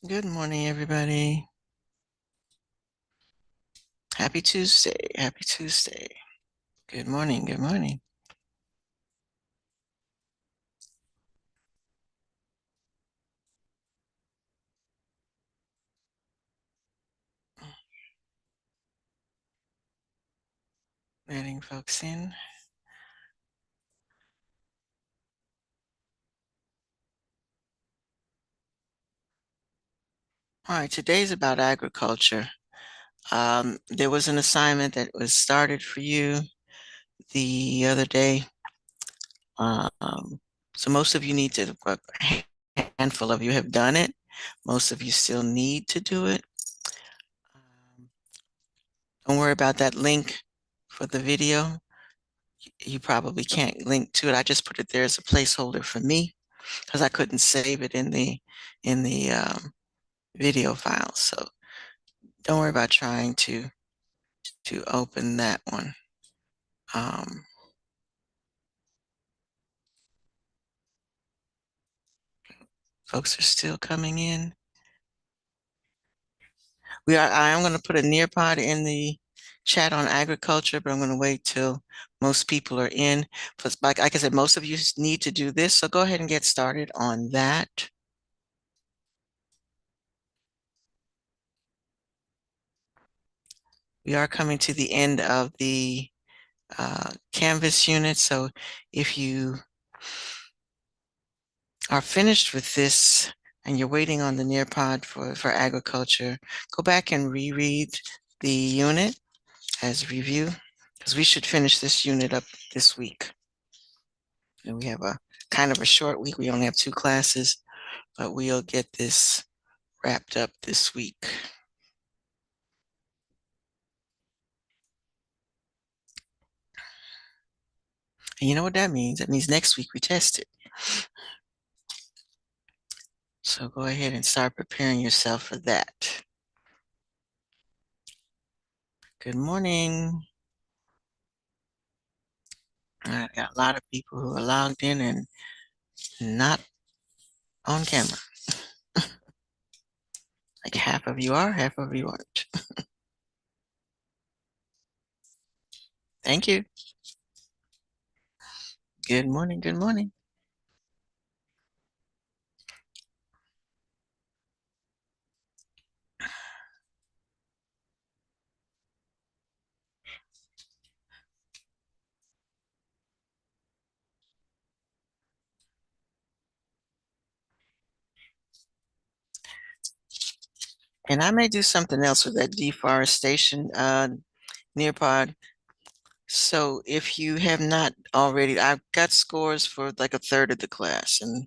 Good morning, everybody. Happy Tuesday. Happy Tuesday. Good morning. Good morning. Letting folks in. All right, today's about agriculture. There was an assignment that was started for you the other day. Um, so most of you need to, a handful of you have done it. Most of you still need to do it. Um, don't worry about that link for the video. You probably can't link to it. I just put it there as a placeholder for me because I couldn't save it in the video file. So don't worry about trying to open that one. Um, Folks are still coming in. I am going to put a Nearpod in the chat on agriculture, but I'm going to wait till most people are in. But like I said, most of you need to do this, so go ahead and get started on that. We are coming to the end of the Canvas unit, so if you are finished with this and you're waiting on the Nearpod for agriculture, go back and reread the unit as review, because we should finish this unit up this week. And we have a kind of a short week. We only have 2 classes, but we'll get this wrapped up this week. And you know what that means? That means next week we test it. So go ahead and start preparing yourself for that. Good morning. I got a lot of people who are logged in and not on camera. Like half of you are, half of you aren't. Thank you. Good morning. Good morning. And I may do something else with that deforestation Nearpod. So if you have not already, I've got scores for like a third of the class, and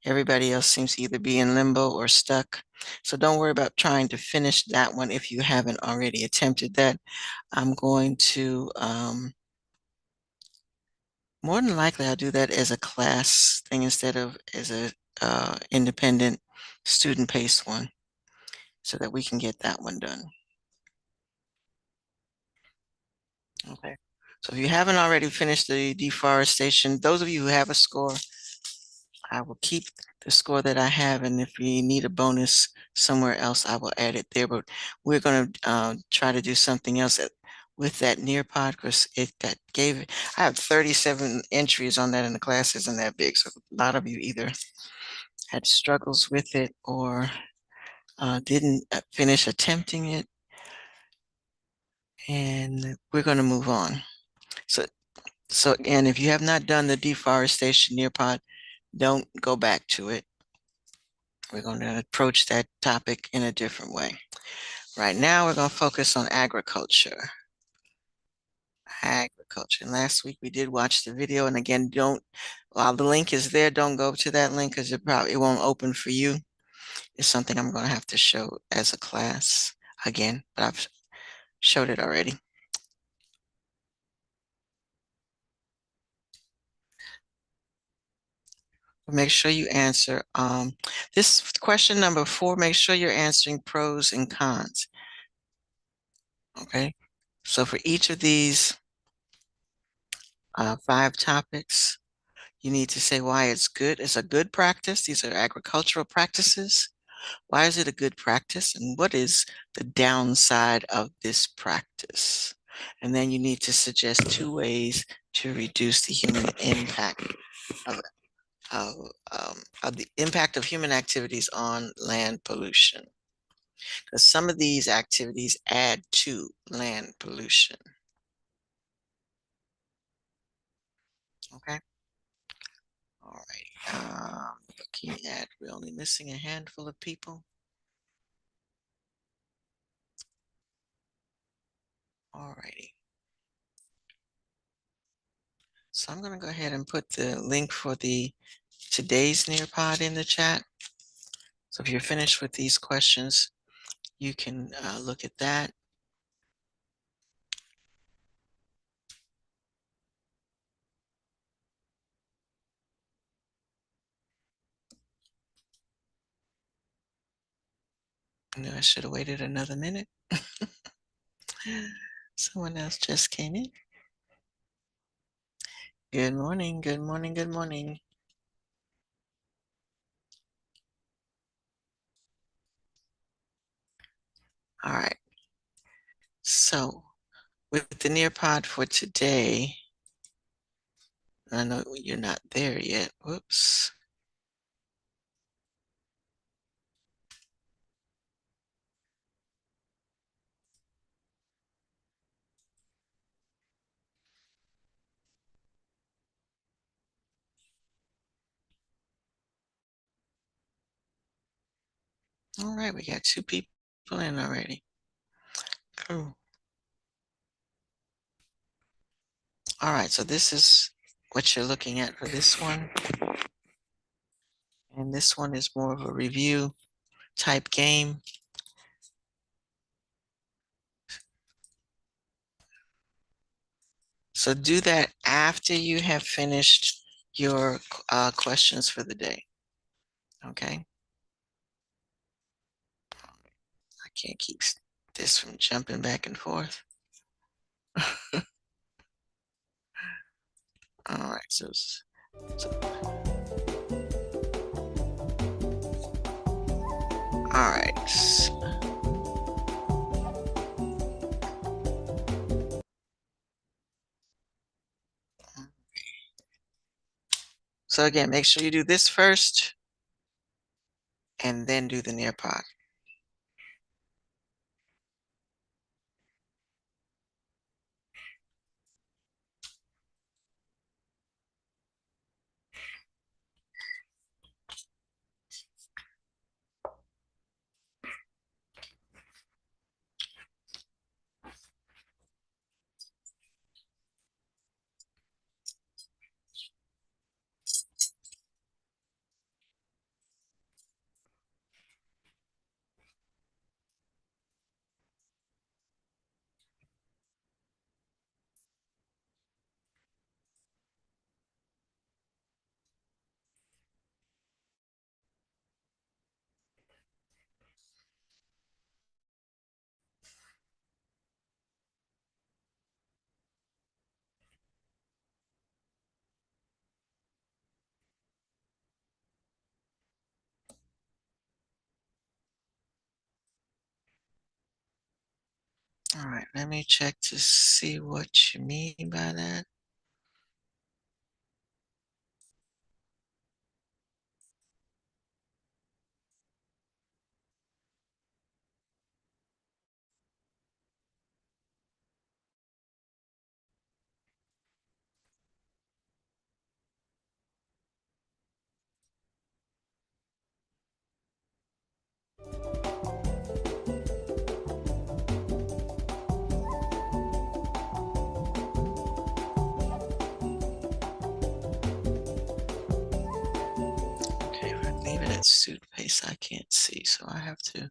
everybody else seems to either be in limbo or stuck. So don't worry about trying to finish that one if you haven't already attempted that. I'm going to, more than likely, I'll do that as a class thing instead of as a independent student-paced one so that we can get that one done. Okay. So if you haven't already finished the deforestation, those of you who have a score, I will keep the score that I have, and if we need a bonus somewhere else, I will add it there. But we're going to try to do something else with that Nearpod because I have 37 entries on that, and the class isn't that big. So a lot of you either had struggles with it or didn't finish attempting it. And we're going to move on. So, so again, if you have not done the deforestation Nearpod, don't go back to it. We're going to approach that topic in a different way. Right now, we're going to focus on agriculture. Agriculture. And last week we did watch the video. And again, while the link is there, don't go to that link because it won't open for you. It's something I'm going to have to show as a class again, but I've showed it already. Make sure you answer this question number 4. Make sure you're answering pros and cons. Okay. So for each of these 5 topics, you need to say why it's good. It's a good practice. These are agricultural practices. Why is it a good practice? And what is the downside of this practice? And then you need to suggest 2 ways to reduce the human impact of, of, of the impact of human activities on land pollution. Because some of these activities add to land pollution. Okay. All right. Looking at, we're only missing a handful of people. All righty. So I'm going to go ahead and put the link for today's Nearpod in the chat. So if you're finished with these questions, you can look at that. I knew I should have waited another minute. Someone else just came in. Good morning, good morning, good morning. All right. So with the Nearpod for today, I know you're not there yet. Whoops. All right, we got 2 people in already. Cool. All right, so this is what you're looking at for this one. And this one is more of a review type game. So do that after you have finished your questions for the day. Okay. I can't keep this from jumping back and forth. All right. So all right. So again, make sure you do this first and then do the Nearpod. All right, let me check to see what you mean by that. That's toothpaste I can't see, so I have to.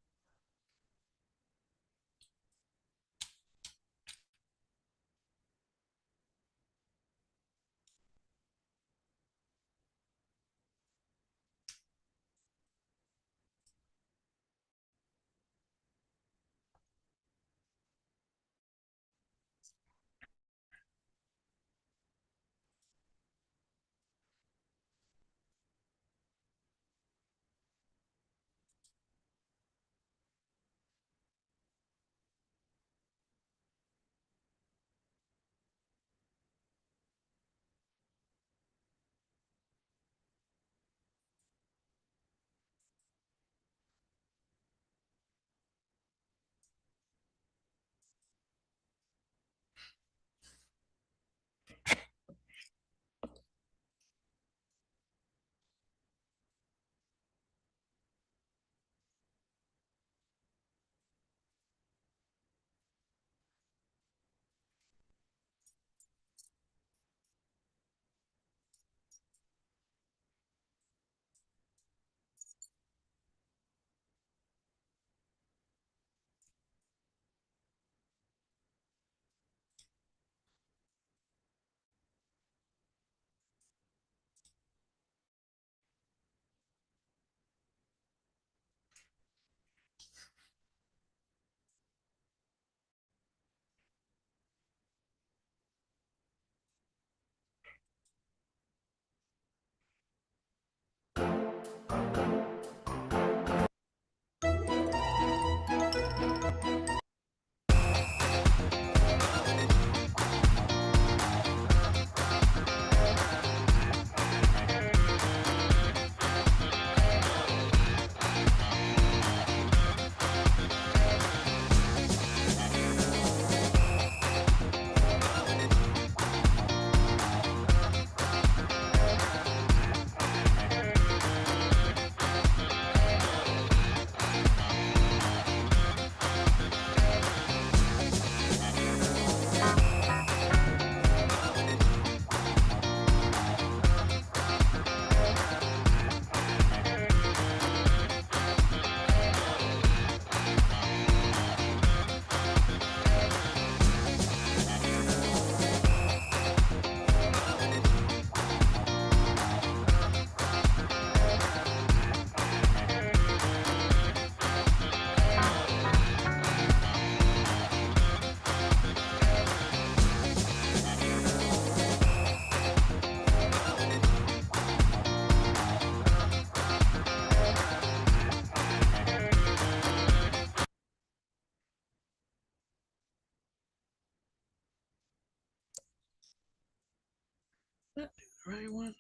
That the right one?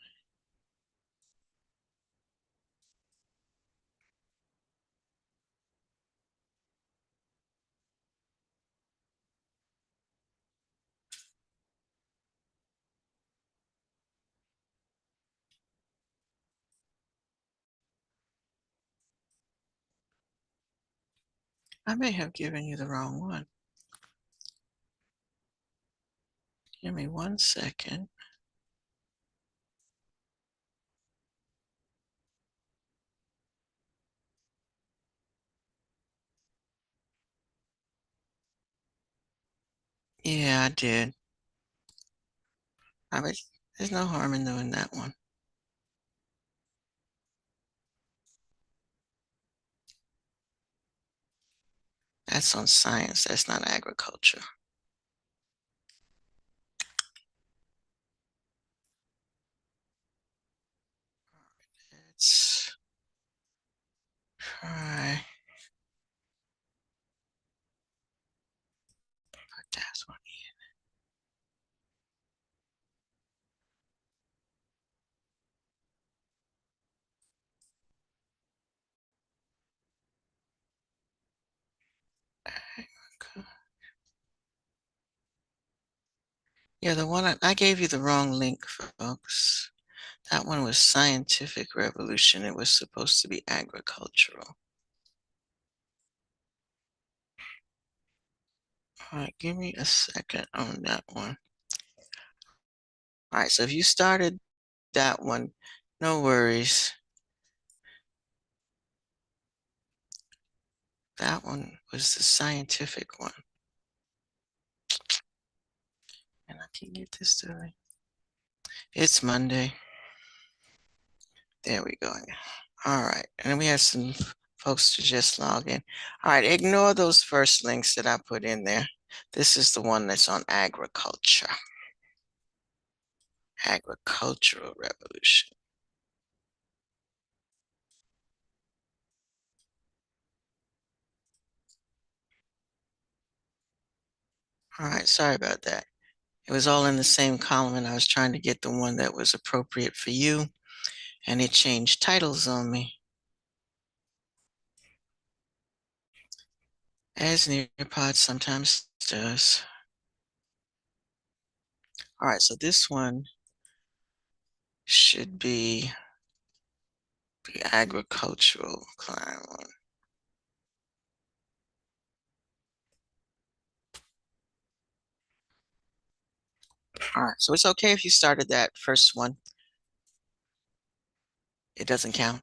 I may have given you the wrong one. Give me 1 second. Yeah, I did. I was, there's no harm in doing that one. That's on science. That's not agriculture. Let's try put that one in. Yeah, the one I gave you the wrong link, folks. That one was scientific revolution. It was supposed to be agricultural. All right, give me a second on that one. All right, so if you started that one, no worries. That one was the scientific one. And I can get this to. It's Monday. There we go. All right. And we have some folks to just log in. All right. Ignore those first links that I put in there. This is the one that's on agriculture. Agricultural revolution. All right. Sorry about that. It was all in the same column, and I was trying to get the one that was appropriate for you, and it changed titles on me. As Nearpod sometimes does. All right, so this one should be the agricultural climb one. All right, so it's okay if you started that first one. It doesn't count.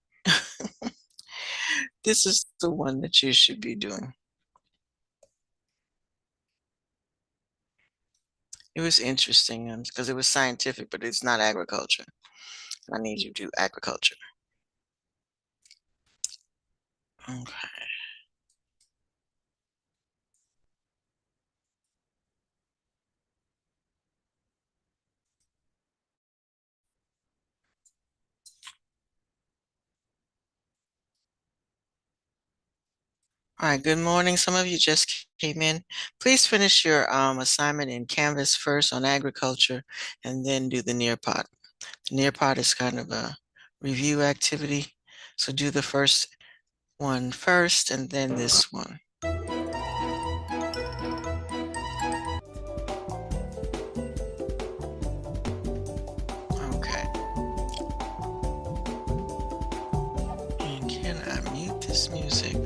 This is the one that you should be doing. It was interesting because it was scientific, but it's not agriculture. I need you to do agriculture. Okay. All right, good morning. Some of you just came in. Please finish your assignment in Canvas first on agriculture and then do the Nearpod. The Nearpod is kind of a review activity. So do the first one first and then this one. Okay. And can I mute this music?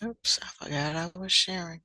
Oops, I forgot I was sharing.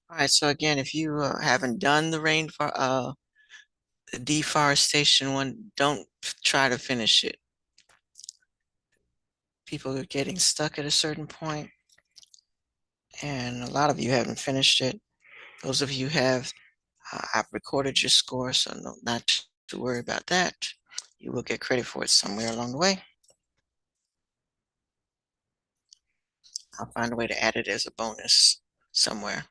All right, so again, if you haven't done the deforestation one, don't try to finish it. People are getting stuck at a certain point, and a lot of you haven't finished it. Those of you have, I've recorded your score, so no, not to worry about that. You will get credit for it somewhere along the way. I'll find a way to add it as a bonus somewhere.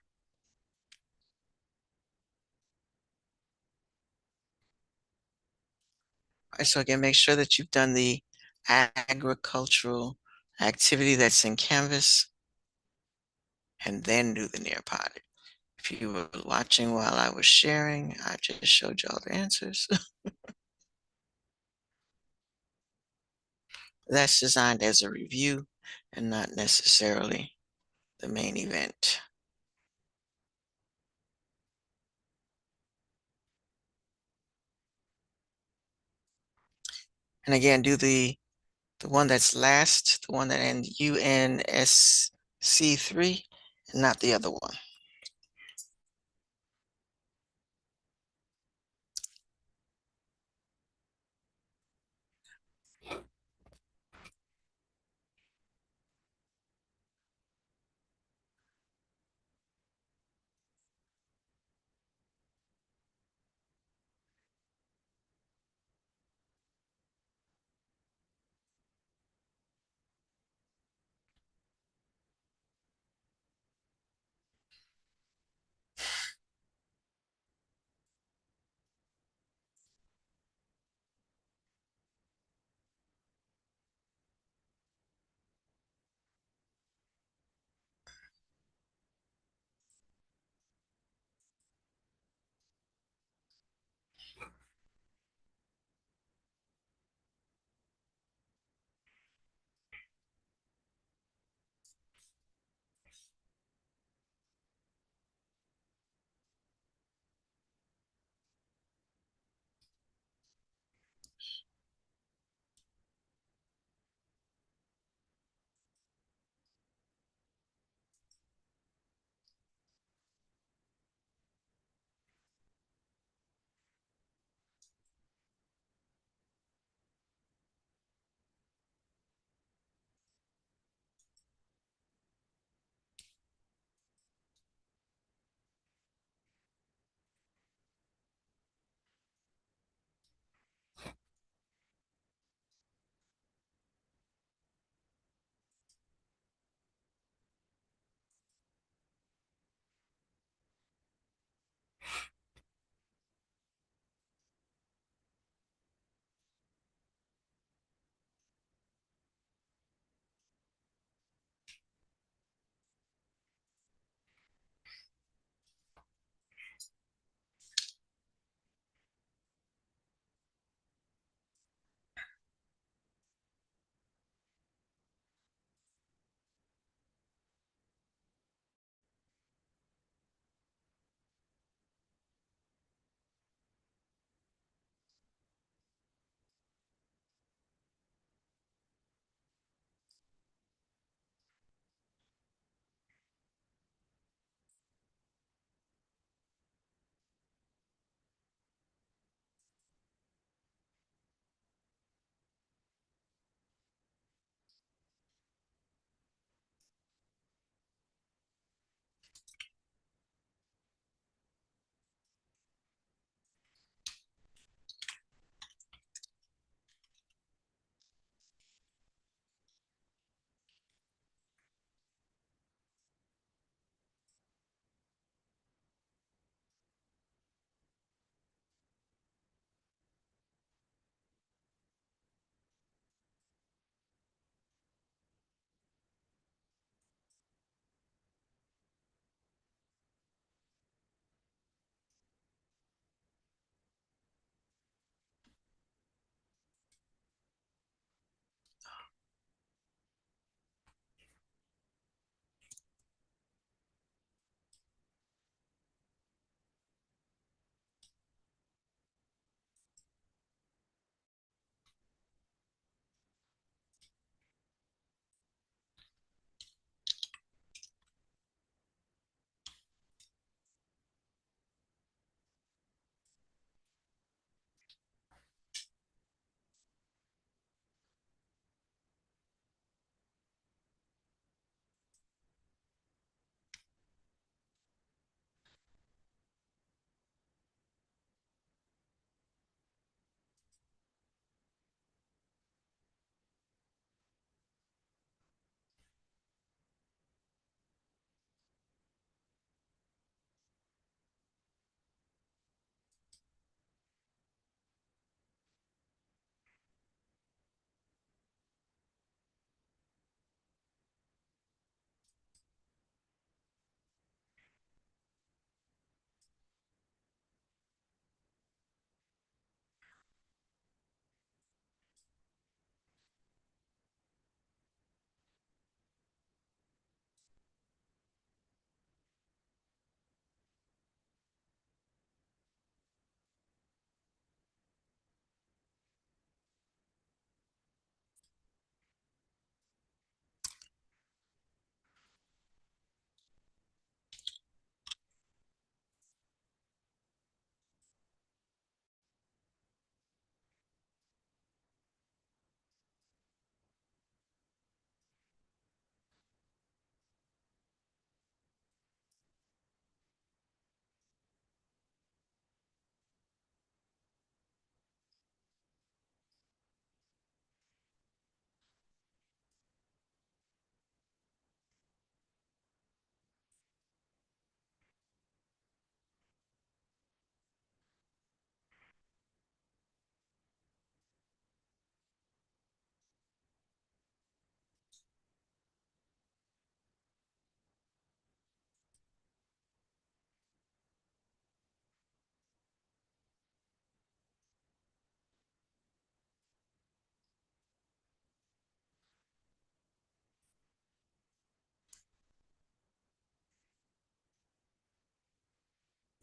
All right, so again, make sure that you've done the agricultural activity that's in Canvas and then do the Nearpod. If you were watching while I was sharing, I just showed you all the answers. That's designed as a review and not necessarily the main event. And again, do the one that's last, the one that ends UNSC3, and not the other one.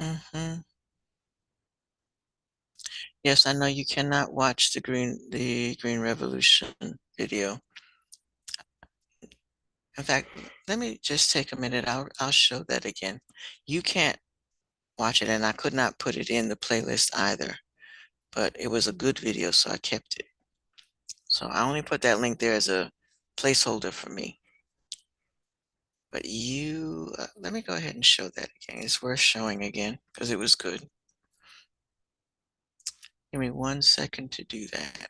Hmm. Yes, I know you cannot watch the Green Revolution video. In fact, let me just take a minute. I'll show that again. You can't watch it, and I could not put it in the playlist either, but it was a good video, so I kept it. So I only put that link there as a placeholder for me. But let me go ahead and show that again. It's worth showing again because it was good. Give me 1 second to do that.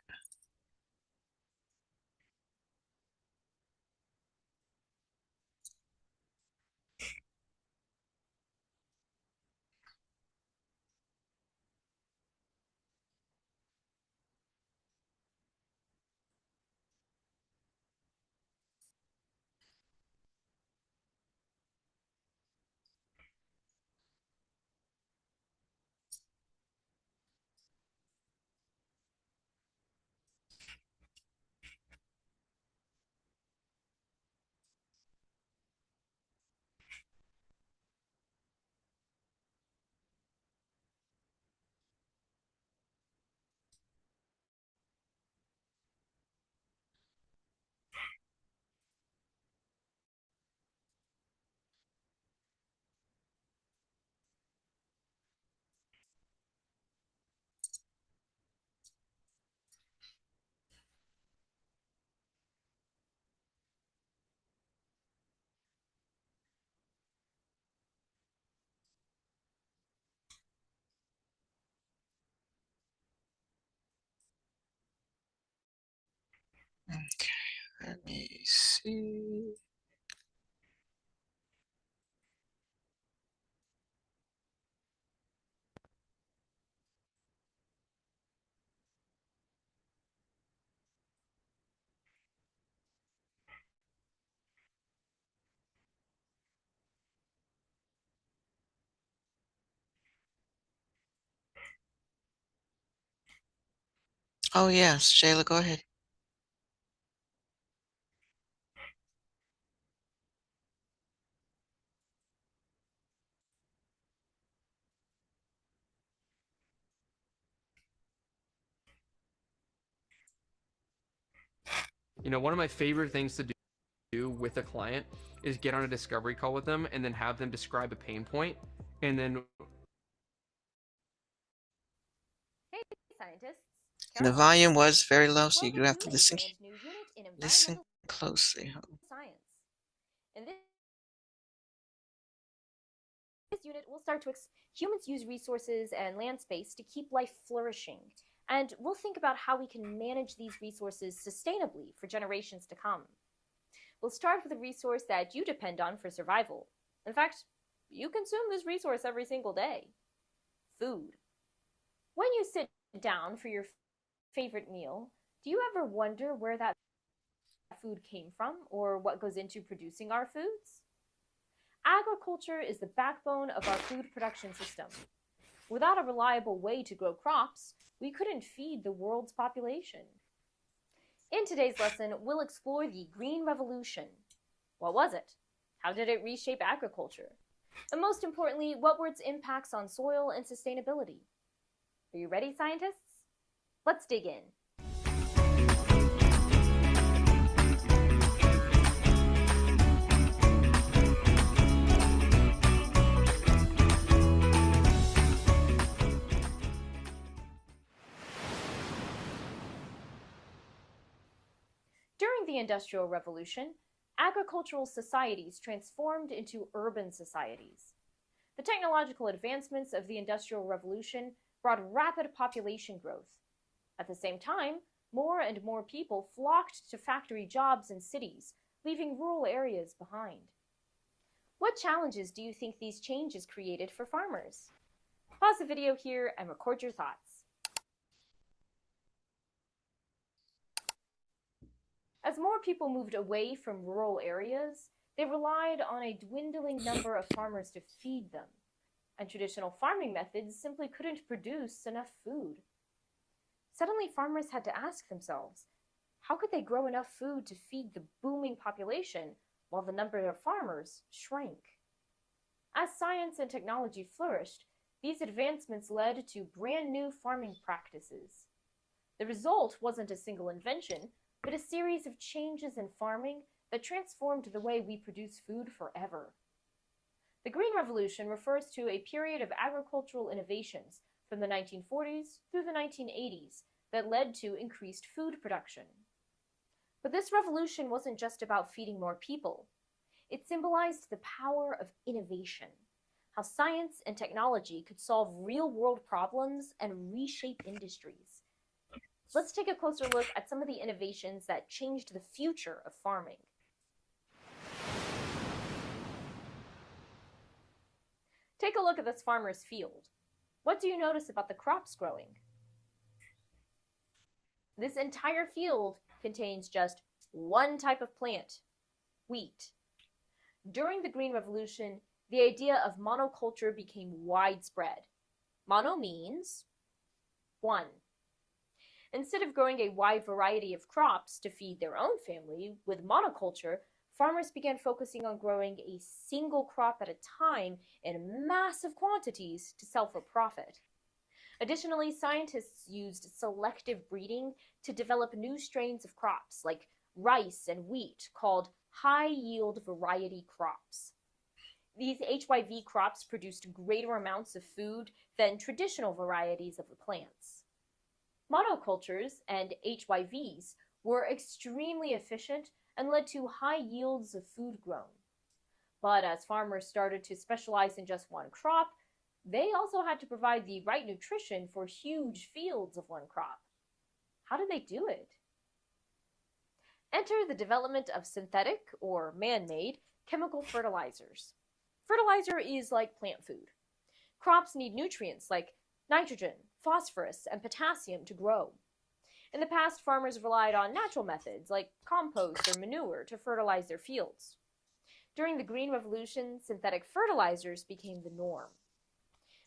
Okay, let me see. Oh, yes, Shayla, go ahead. One of my favorite things to do with a client is get on a discovery call with them and then have them describe a pain point and then Hey, scientists. And the Caroline volume here. was very low, so you do Welcome have to to a listen brand new unit in listen environmental closely. science. In this unit, we'll start to humans use resources and land space to keep life flourishing, and we'll think about how we can manage these resources sustainably for generations to come. We'll start with a resource that you depend on for survival. In fact, you consume this resource every single day: food. When you sit down for your favorite meal, do you ever wonder where that food came from or what goes into producing our foods? Agriculture is the backbone of our food production system. Without a reliable way to grow crops, we couldn't feed the world's population. In today's lesson, we'll explore the Green Revolution. What was it? How did it reshape agriculture? And most importantly, what were its impacts on soil and sustainability? Are you ready, scientists? Let's dig in. During the Industrial Revolution, agricultural societies transformed into urban societies. The technological advancements of the Industrial Revolution brought rapid population growth. At the same time, more and more people flocked to factory jobs in cities, leaving rural areas behind. What challenges do you think these changes created for farmers? Pause the video here and record your thoughts. As more people moved away from rural areas, they relied on a dwindling number of farmers to feed them, and traditional farming methods simply couldn't produce enough food. Suddenly, farmers had to ask themselves, how could they grow enough food to feed the booming population while the number of farmers shrank? As science and technology flourished, These advancements led to brand new farming practices. The result wasn't a single invention, but a series of changes in farming that transformed the way we produce food forever. The Green Revolution refers to a period of agricultural innovations from the 1940s through the 1980s that led to increased food production. But this revolution wasn't just about feeding more people. It symbolized the power of innovation, how science and technology could solve real-world problems and reshape industries. Let's take a closer look at some of the innovations that changed the future of farming. Take a look at this farmer's field. What do you notice about the crops growing? This entire field contains just one type of plant, wheat. During the Green Revolution, the idea of monoculture became widespread. Mono means one. Instead of growing a wide variety of crops to feed their own family, with monoculture, farmers began focusing on growing a single crop at a time in massive quantities to sell for profit. Additionally, scientists used selective breeding to develop new strains of crops like rice and wheat called high-yield variety crops. These HYV crops produced greater amounts of food than traditional varieties of the plants. Monocultures and HYVs were extremely efficient and led to high yields of food grown. But as farmers started to specialize in just one crop, they also had to provide the right nutrition for huge fields of one crop. How did they do it? Enter the development of synthetic, or man-made, chemical fertilizers. Fertilizer is like plant food. Crops need nutrients like nitrogen, phosphorus, and potassium to grow. In the past, farmers relied on natural methods like compost or manure to fertilize their fields. During the Green Revolution, synthetic fertilizers became the norm.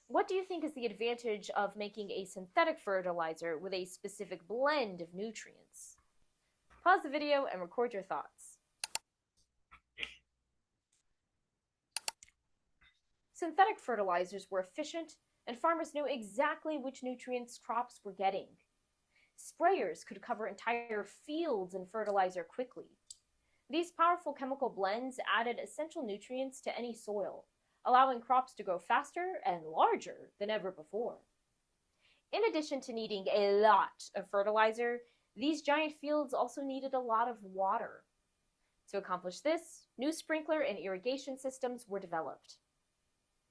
What do you think is the advantage of making a synthetic fertilizer with a specific blend of nutrients? Pause the video and record your thoughts. Synthetic fertilizers were efficient, and farmers knew exactly which nutrients crops were getting. Sprayers could cover entire fields in fertilizer quickly. These powerful chemical blends added essential nutrients to any soil, allowing crops to grow faster and larger than ever before. In addition to needing a lot of fertilizer, these giant fields also needed a lot of water. To accomplish this, new sprinkler and irrigation systems were developed.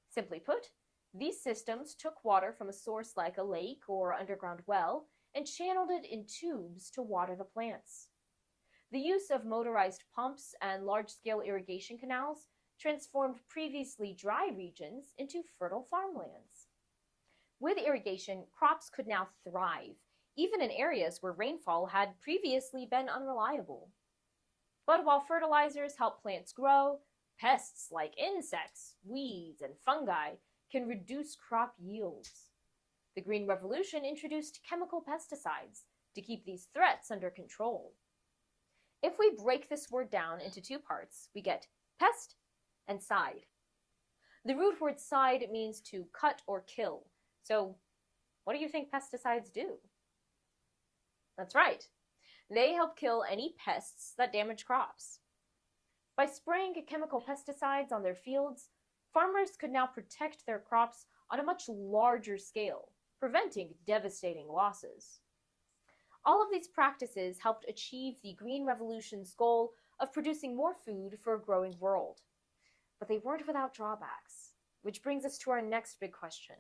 Simply put, these systems took water from a source like a lake or underground well and channeled it in tubes to water the plants. The use of motorized pumps and large-scale irrigation canals transformed previously dry regions into fertile farmlands. With irrigation, crops could now thrive, even in areas where rainfall had previously been unreliable. But while fertilizers help plants grow, pests like insects, weeds, and fungi can reduce crop yields. The Green Revolution introduced chemical pesticides to keep these threats under control. If we break this word down into two parts, we get pest and side. The root word side means to cut or kill. So, what do you think pesticides do? That's right. They help kill any pests that damage crops. By spraying chemical pesticides on their fields, farmers could now protect their crops on a much larger scale, preventing devastating losses. All of these practices helped achieve the Green Revolution's goal of producing more food for a growing world. But they weren't without drawbacks, which brings us to our next big question.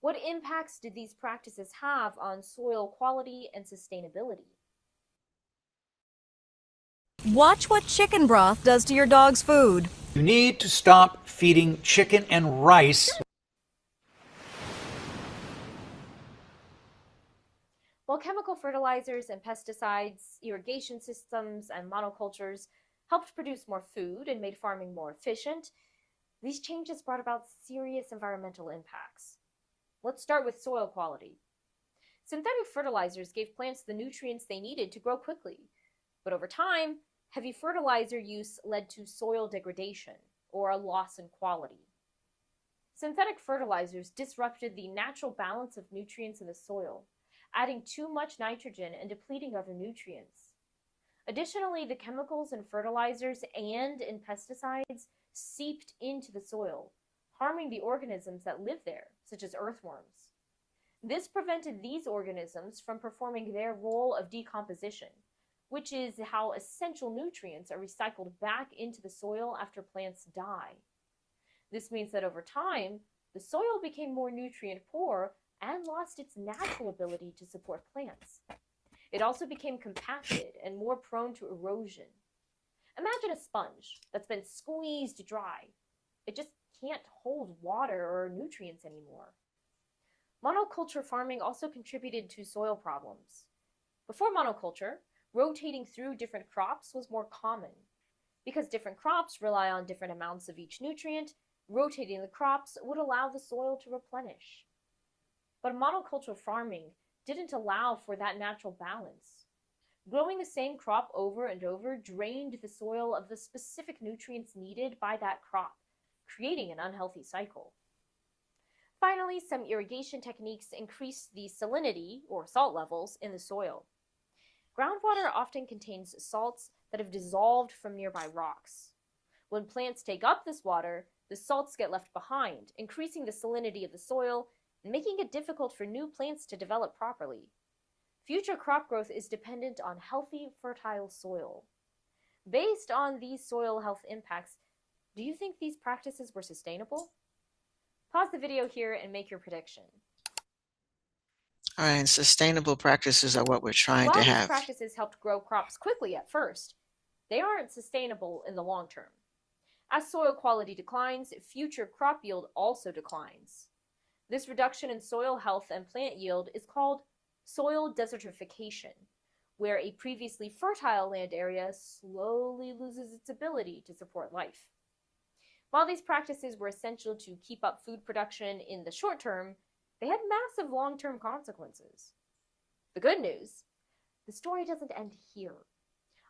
What impacts did these practices have on soil quality and sustainability? Watch what chicken broth does to your dog's food. You need to stop feeding chicken and rice. While chemical fertilizers and pesticides, irrigation systems, and monocultures helped produce more food and made farming more efficient, these changes brought about serious environmental impacts. Let's start with soil quality. Synthetic fertilizers gave plants the nutrients they needed to grow quickly, but over time, heavy fertilizer use led to soil degradation, or a loss in quality. Synthetic fertilizers disrupted the natural balance of nutrients in the soil, adding too much nitrogen and depleting other nutrients. Additionally, the chemicals in fertilizers and in pesticides seeped into the soil, harming the organisms that live there, such as earthworms. This prevented these organisms from performing their role of decomposition, which is how essential nutrients are recycled back into the soil after plants die. This means that over time, the soil became more nutrient poor and lost its natural ability to support plants. It also became compacted and more prone to erosion. Imagine a sponge that's been squeezed dry. It just can't hold water or nutrients anymore. Monoculture farming also contributed to soil problems. Before monoculture, rotating through different crops was more common. Because different crops rely on different amounts of each nutrient, rotating the crops would allow the soil to replenish. But monoculture farming didn't allow for that natural balance. Growing the same crop over and over drained the soil of the specific nutrients needed by that crop, creating an unhealthy cycle. Finally, some irrigation techniques increase the salinity, or salt levels, in the soil. Groundwater often contains salts that have dissolved from nearby rocks. When plants take up this water, the salts get left behind, increasing the salinity of the soil and making it difficult for new plants to develop properly. Future crop growth is dependent on healthy, fertile soil. Based on these soil health impacts, do you think these practices were sustainable? Pause the video here and make your prediction. All right, and sustainable practices are what we're trying While to these have. practices helped grow crops quickly at first, they aren't sustainable in the long term. As soil quality declines, future crop yield also declines. This reduction in soil health and plant yield is called soil desertification, where a previously fertile land area slowly loses its ability to support life. While these practices were essential to keep up food production in the short term, they had massive long-term consequences. The good news, the story doesn't end here.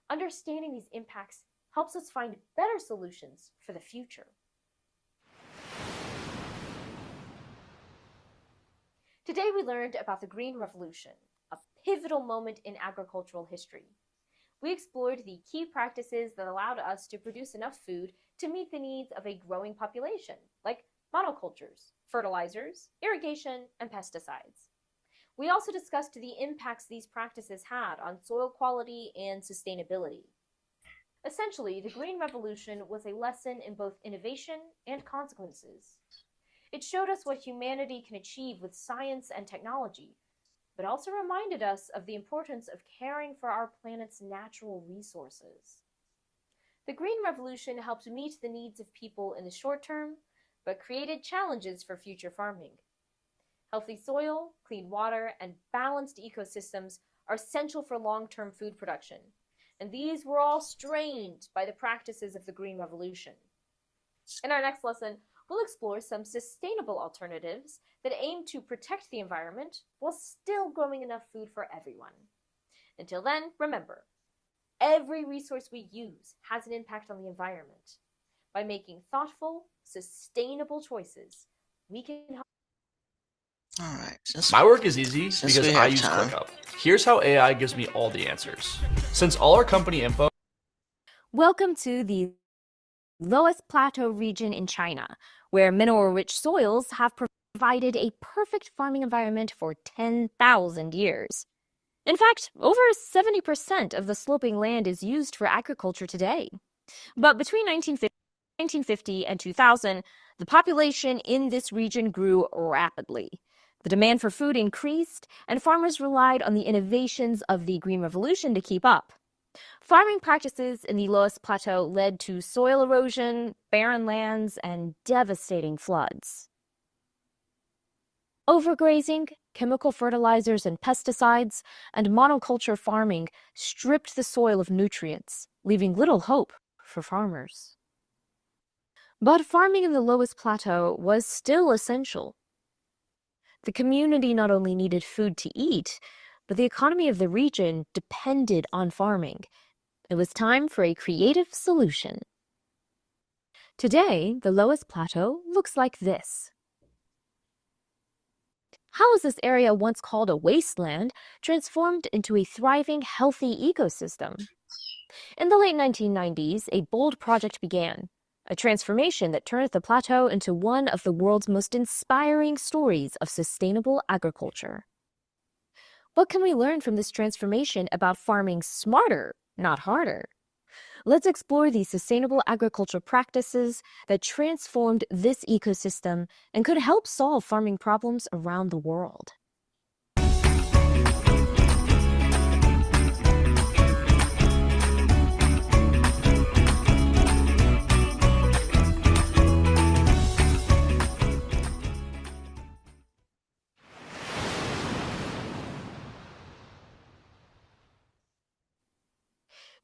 Understanding these impacts helps us find better solutions for the future. Today we learned about the Green Revolution, a pivotal moment in agricultural history. We explored the key practices that allowed us to produce enough food to meet the needs of a growing population, like monocultures, fertilizers, irrigation, and pesticides. We also discussed the impacts these practices had on soil quality and sustainability. Essentially, the Green Revolution was a lesson in both innovation and consequences. It showed us what humanity can achieve with science and technology, but also reminded us of the importance of caring for our planet's natural resources. The Green Revolution helped meet the needs of people in the short term, but created challenges for future farming. Healthy soil, clean water, and balanced ecosystems are essential for long-term food production, and these were all strained by the practices of the Green Revolution. In our next lesson, we'll explore some sustainable alternatives that aim to protect the environment while still growing enough food for everyone. Until then, remember, every resource we use has an impact on the environment. By making thoughtful, sustainable choices, we can help. All right. My work is easy Since because we I have use time. ClickUp. Here's how AI gives me all the answers. Since all our company info Welcome to the Loess Plateau region in China, where mineral-rich soils have provided a perfect farming environment for 10,000 years. In fact, over 70% of the sloping land is used for agriculture today. But between 1950 and 2000, the population in this region grew rapidly. The demand for food increased, and farmers relied on the innovations of the Green Revolution to keep up. Farming practices in the Loess Plateau led to soil erosion, barren lands, and devastating floods. Overgrazing, chemical fertilizers and pesticides, and monoculture farming stripped the soil of nutrients, leaving little hope for farmers. But farming in the Loess Plateau was still essential. The community not only needed food to eat, but the economy of the region depended on farming. It was time for a creative solution. Today, the Loess Plateau looks like this. How is this area, once called a wasteland, transformed into a thriving, healthy ecosystem? In the late 1990s, a bold project began, a transformation that turned the plateau into one of the world's most inspiring stories of sustainable agriculture. What can we learn from this transformation about farming smarter, not harder? Let's explore these sustainable agriculture practices that transformed this ecosystem and could help solve farming problems around the world.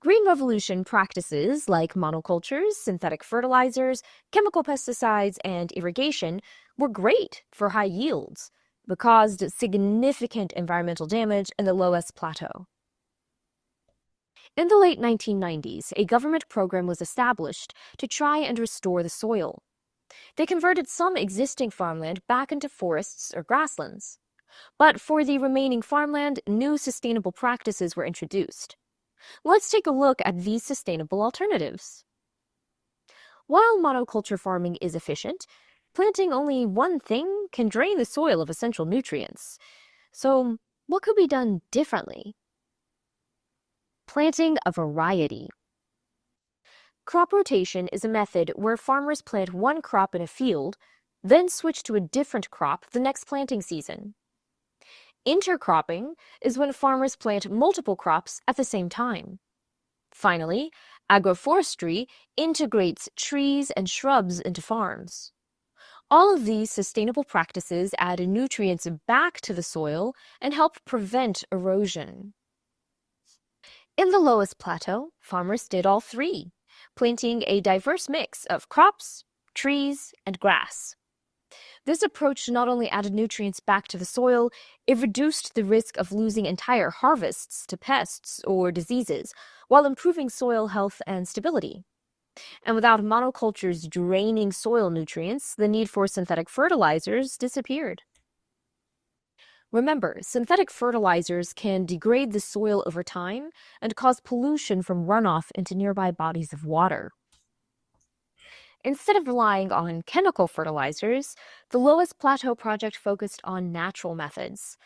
Green Revolution practices like monocultures, synthetic fertilizers, chemical pesticides, and irrigation were great for high yields, but caused significant environmental damage in the Loess Plateau. In the late 1990s, a government program was established to try and restore the soil. They converted some existing farmland back into forests or grasslands. But for the remaining farmland, new sustainable practices were introduced. Let's take a look at these sustainable alternatives. While monoculture farming is efficient, planting only one thing can drain the soil of essential nutrients. So, what could be done differently? Planting a variety. Crop rotation is a method where farmers plant one crop in a field, then switch to a different crop the next planting season. Intercropping is when farmers plant multiple crops at the same time. Finally, agroforestry integrates trees and shrubs into farms. All of these sustainable practices add nutrients back to the soil and help prevent erosion. In the Loess Plateau, farmers did all three, planting a diverse mix of crops, trees, and grass. This approach not only added nutrients back to the soil, it reduced the risk of losing entire harvests to pests or diseases, while improving soil health and stability. And without monocultures draining soil nutrients, the need for synthetic fertilizers disappeared. Remember, synthetic fertilizers can degrade the soil over time and cause pollution from runoff into nearby bodies of water. Instead of relying on chemical fertilizers, the Loess Plateau project focused on natural methods.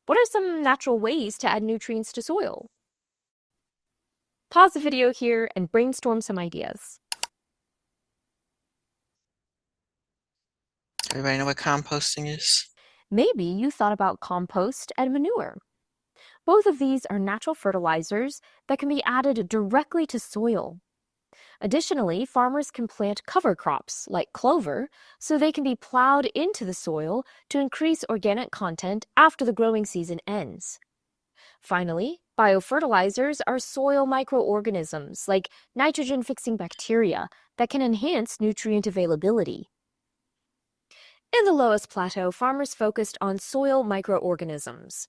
What are some natural ways to add nutrients to soil? Pause the video here and brainstorm some ideas. Everybody know what composting is? Maybe you thought about compost and manure. Both of these are natural fertilizers that can be added directly to soil. Additionally, farmers can plant cover crops like clover so they can be plowed into the soil to increase organic content after the growing season ends. Finally, biofertilizers are soil microorganisms like nitrogen-fixing bacteria that can enhance nutrient availability. In the Loess Plateau, farmers focused on soil microorganisms.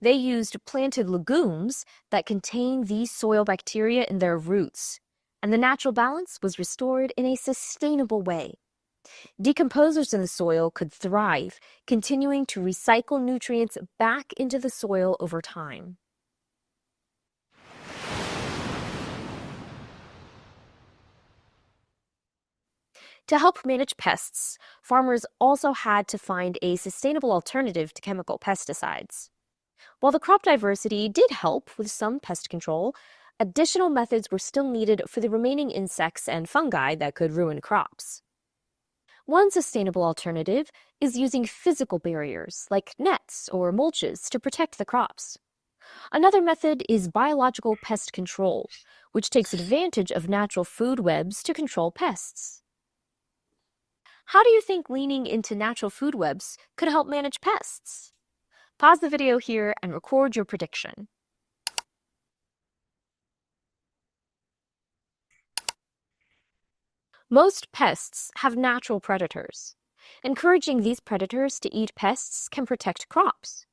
They used planted legumes that contain these soil bacteria in their roots, and the natural balance was restored in a sustainable way. Decomposers in the soil could thrive, continuing to recycle nutrients back into the soil over time. To help manage pests, farmers also had to find a sustainable alternative to chemical pesticides. While the crop diversity did help with some pest control, additional methods were still needed for the remaining insects and fungi that could ruin crops. One sustainable alternative is using physical barriers like nets or mulches to protect the crops. Another method is biological pest control, which takes advantage of natural food webs to control pests. How do you think leaning into natural food webs could help manage pests? Pause the video here and record your prediction. Most pests have natural predators. Encouraging these predators to eat pests can protect crops.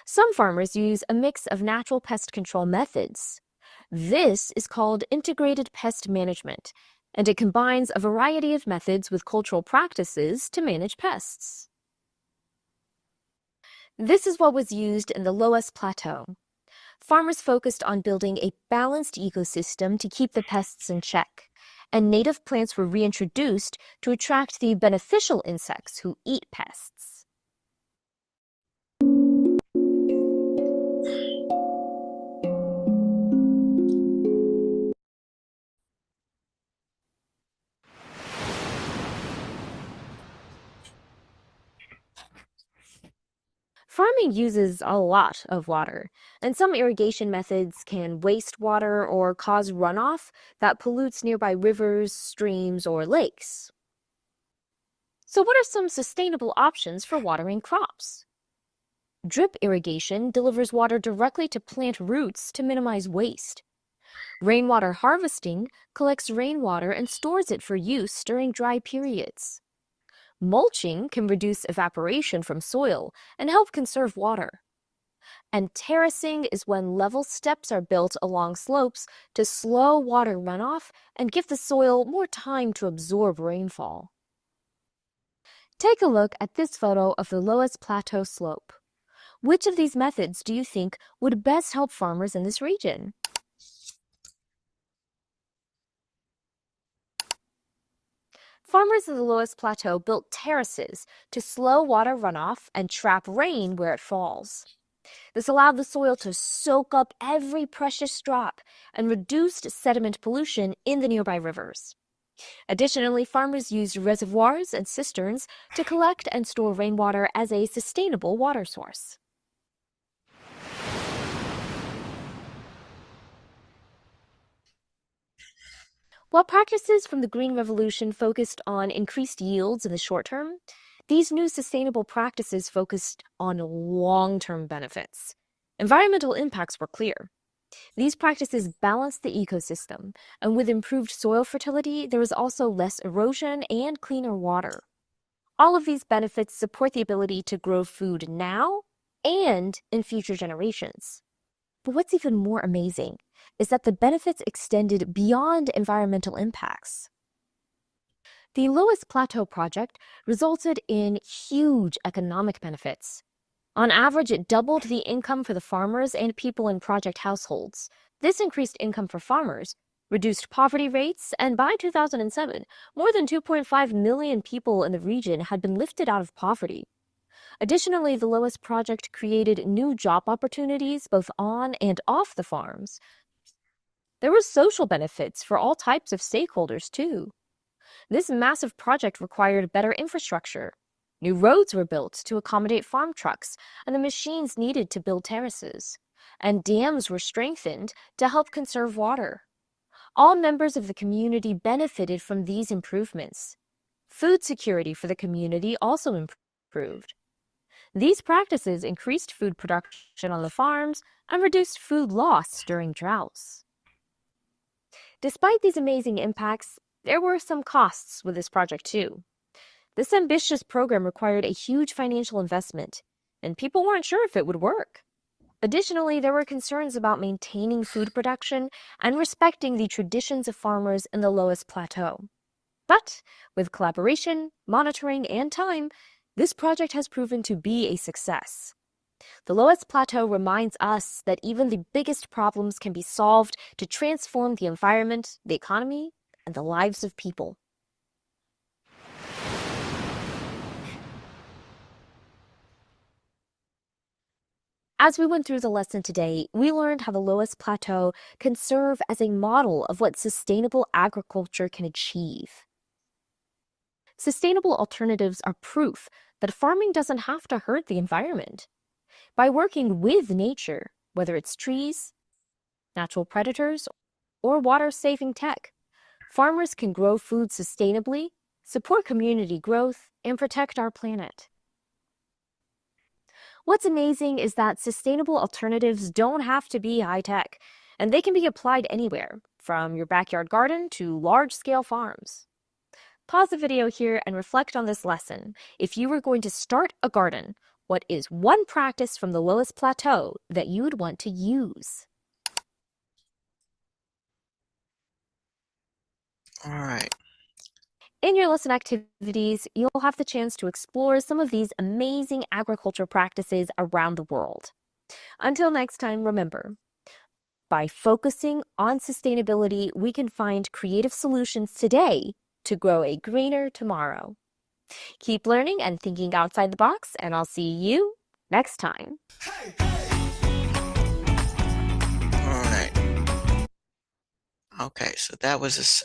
Some farmers use a mix of natural pest control methods. This is called integrated pest management, and it combines a variety of methods with cultural practices to manage pests. This is what was used in the Loess Plateau. Farmers focused on building a balanced ecosystem to keep the pests in check, and native plants were reintroduced to attract the beneficial insects who eat pests. Farming uses a lot of water, and some irrigation methods can waste water or cause runoff that pollutes nearby rivers, streams, or lakes. So, what are some sustainable options for watering crops? Drip irrigation delivers water directly to plant roots to minimize waste. Rainwater harvesting collects rainwater and stores it for use during dry periods. Mulching can reduce evaporation from soil and help conserve water. And terracing is when level steps are built along slopes to slow water runoff and give the soil more time to absorb rainfall. Take a look at this photo of the Loess Plateau slope. Which of these methods do you think would best help farmers in this region? Farmers in the Loess Plateau built terraces to slow water runoff and trap rain where it falls. This allowed the soil to soak up every precious drop and reduced sediment pollution in the nearby rivers. Additionally, farmers used reservoirs and cisterns to collect and store rainwater as a sustainable water source. While practices from the Green Revolution focused on increased yields in the short term, these new sustainable practices focused on long-term benefits. Environmental impacts were clear. These practices balanced the ecosystem, and with improved soil fertility, there was also less erosion and cleaner water. All of these benefits support the ability to grow food now and in future generations. But what's even more amazing is that the benefits extended beyond environmental impacts. The Loess Plateau project resulted in huge economic benefits. On average, it doubled the income for the farmers and people in project households. This increased income for farmers, reduced poverty rates, and by 2007, more than 2.5 million people in the region had been lifted out of poverty. Additionally, the Loess project created new job opportunities both on and off the farms. There were social benefits for all types of stakeholders, too. This massive project required better infrastructure. New roads were built to accommodate farm trucks and the machines needed to build terraces, and dams were strengthened to help conserve water. All members of the community benefited from these improvements. Food security for the community also improved. These practices increased food production on the farms and reduced food loss during droughts. Despite these amazing impacts, there were some costs with this project too. This ambitious program required a huge financial investment, and people weren't sure if it would work. Additionally, there were concerns about maintaining food production and respecting the traditions of farmers in the Loess Plateau. But with collaboration, monitoring, and time, this project has proven to be a success. The Loess Plateau reminds us that even the biggest problems can be solved to transform the environment, the economy, and the lives of people. As we went through the lesson today, we learned how the Loess Plateau can serve as a model of what sustainable agriculture can achieve. Sustainable alternatives are proof that farming doesn't have to hurt the environment. By working with nature, whether it's trees, natural predators, or water-saving tech, farmers can grow food sustainably, support community growth, and protect our planet. What's amazing is that sustainable alternatives don't have to be high-tech, and they can be applied anywhere, from your backyard garden to large-scale farms. Pause the video here and reflect on this lesson. If you were going to start a garden, what is one practice from the Loess Plateau that you would want to use? All right. In your lesson activities, you'll have the chance to explore some of these amazing agriculture practices around the world. Until next time, remember, by focusing on sustainability, we can find creative solutions today to grow a greener tomorrow. Keep learning and thinking outside the box, and I'll see you next time. All right. Okay, so that was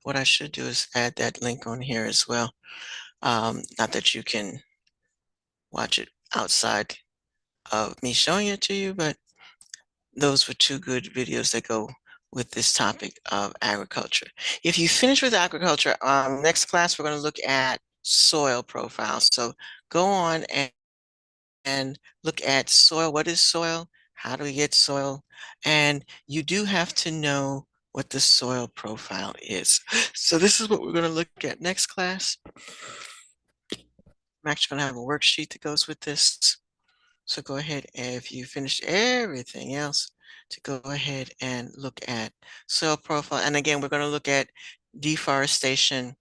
what I should do is add that link on here as well. Not that you can watch it outside of me showing it to you, but those were two good videos that go with this topic of agriculture. If you finish with agriculture, next class we're going to look at soil profiles. So go on and look at soil. What is soil? How do we get soil? And you do have to know what the soil profile is. So this is what we're going to look at next class. I'm actually going to have a worksheet that goes with this. So go ahead, and if you finished everything else, to go ahead and look at soil profile. And again, we're going to look at deforestation.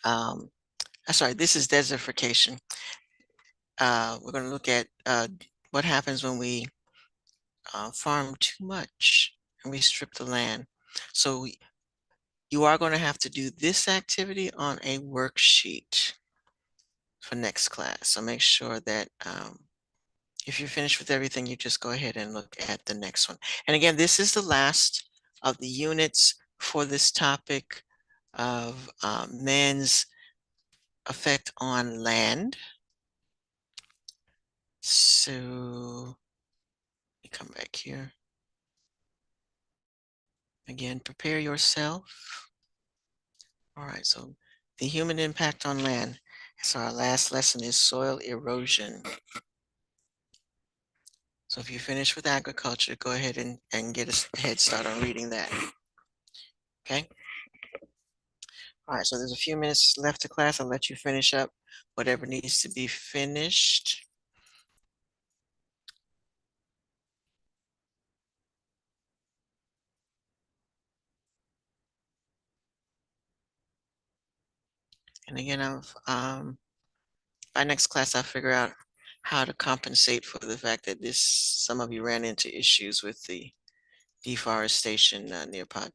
Sorry, this is desertification. We're going to look at what happens when we farm too much and we strip the land. So you are going to have to do this activity on a worksheet for next class. So make sure that if you're finished with everything, you just go ahead and look at the next one. And again, this is the last of the units for this topic of man's effect on land. So let me come back here. Again, prepare yourself. All right, so the human impact on land. So our last lesson is soil erosion. So if you finish with agriculture, go ahead and get a head start on reading that. Okay. All right, so there's a few minutes left to class. I'll let you finish up whatever needs to be finished. And again, by next class, I'll figure out how to compensate for the fact that some of you ran into issues with the deforestation nearby.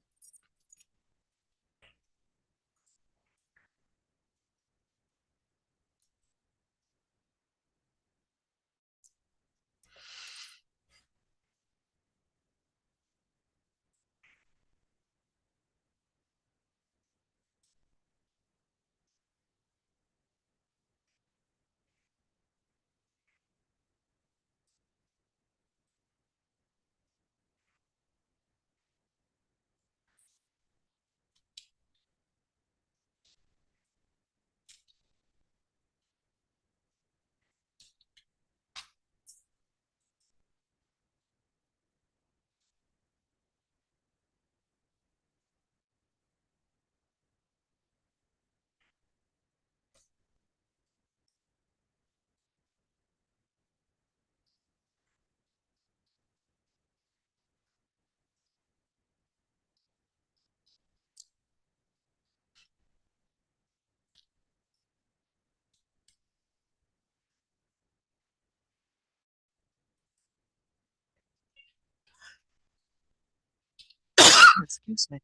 Excuse me.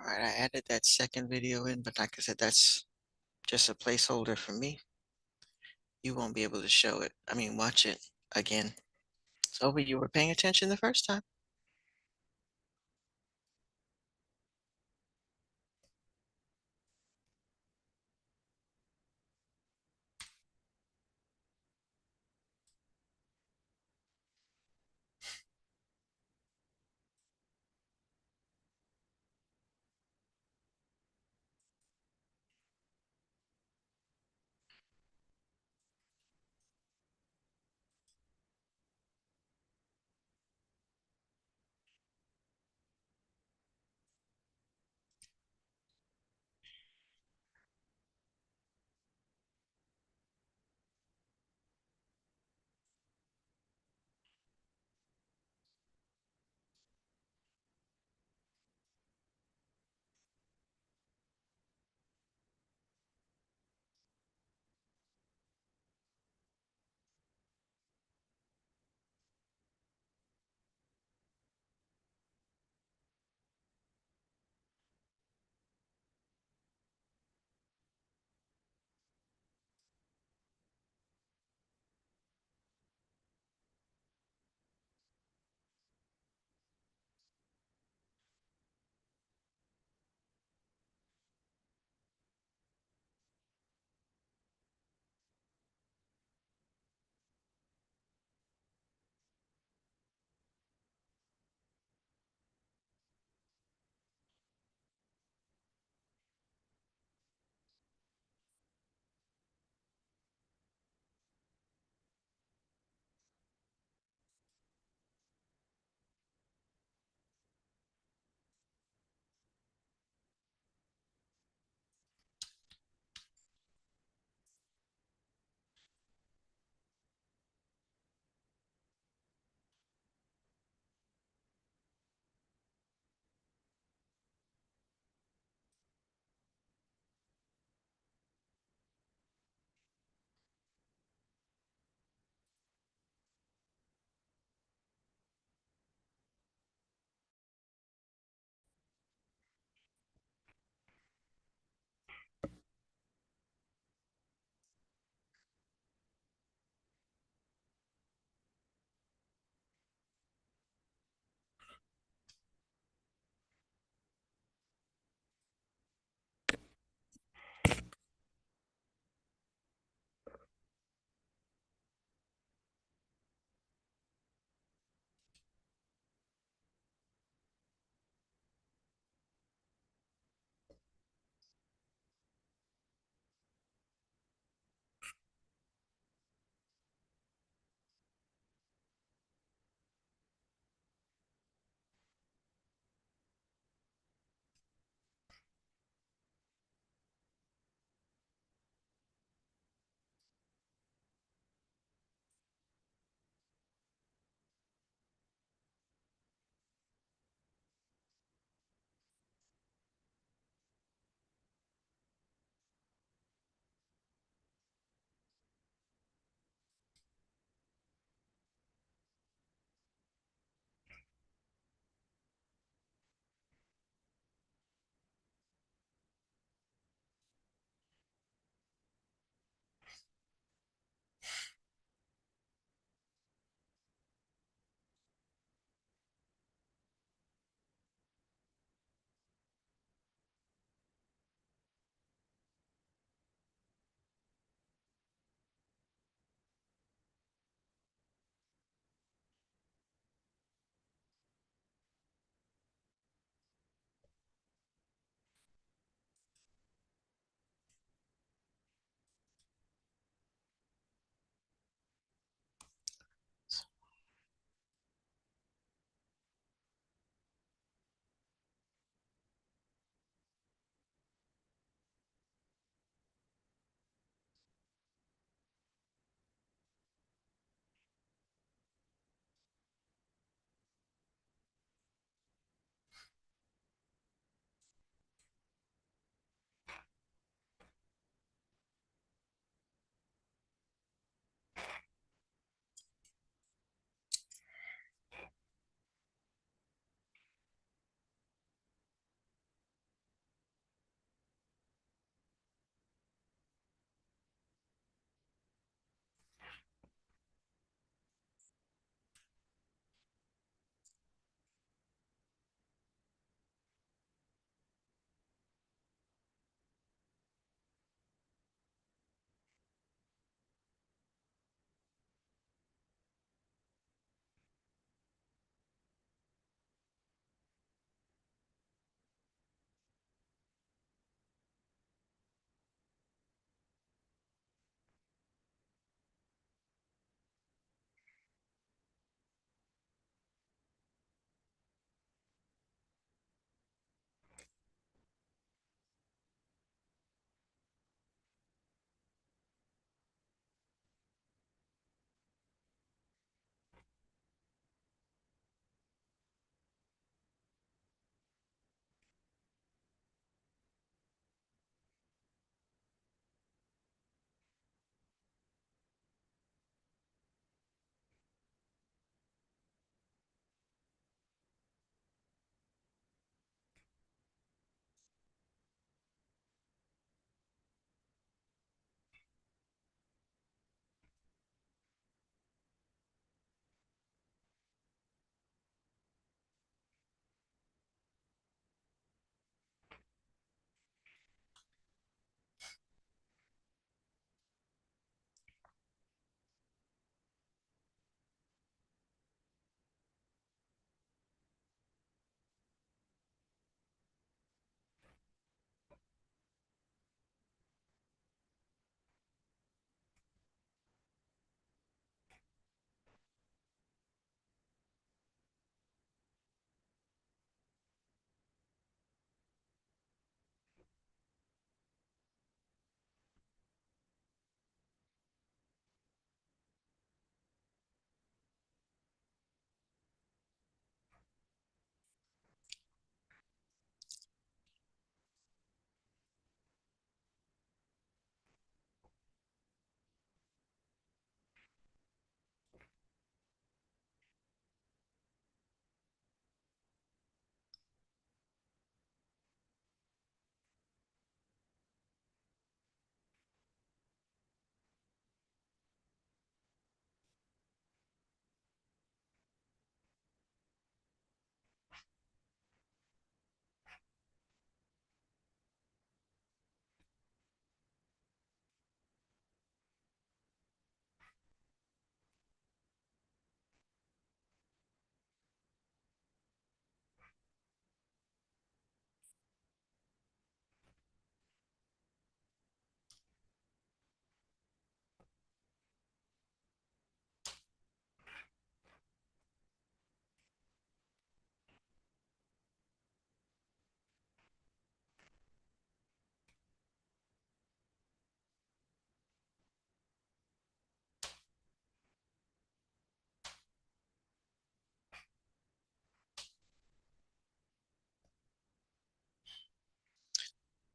right, I added that second video in, but like I said, that's just a placeholder for me. You won't be able to show it. I mean, watch it again. So, but you were paying attention the first time.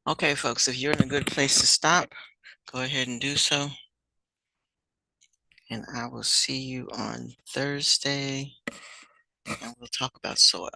Okay, folks, if you're in a good place to stop, go ahead and do so. And I will see you on Thursday, and we'll talk about soil.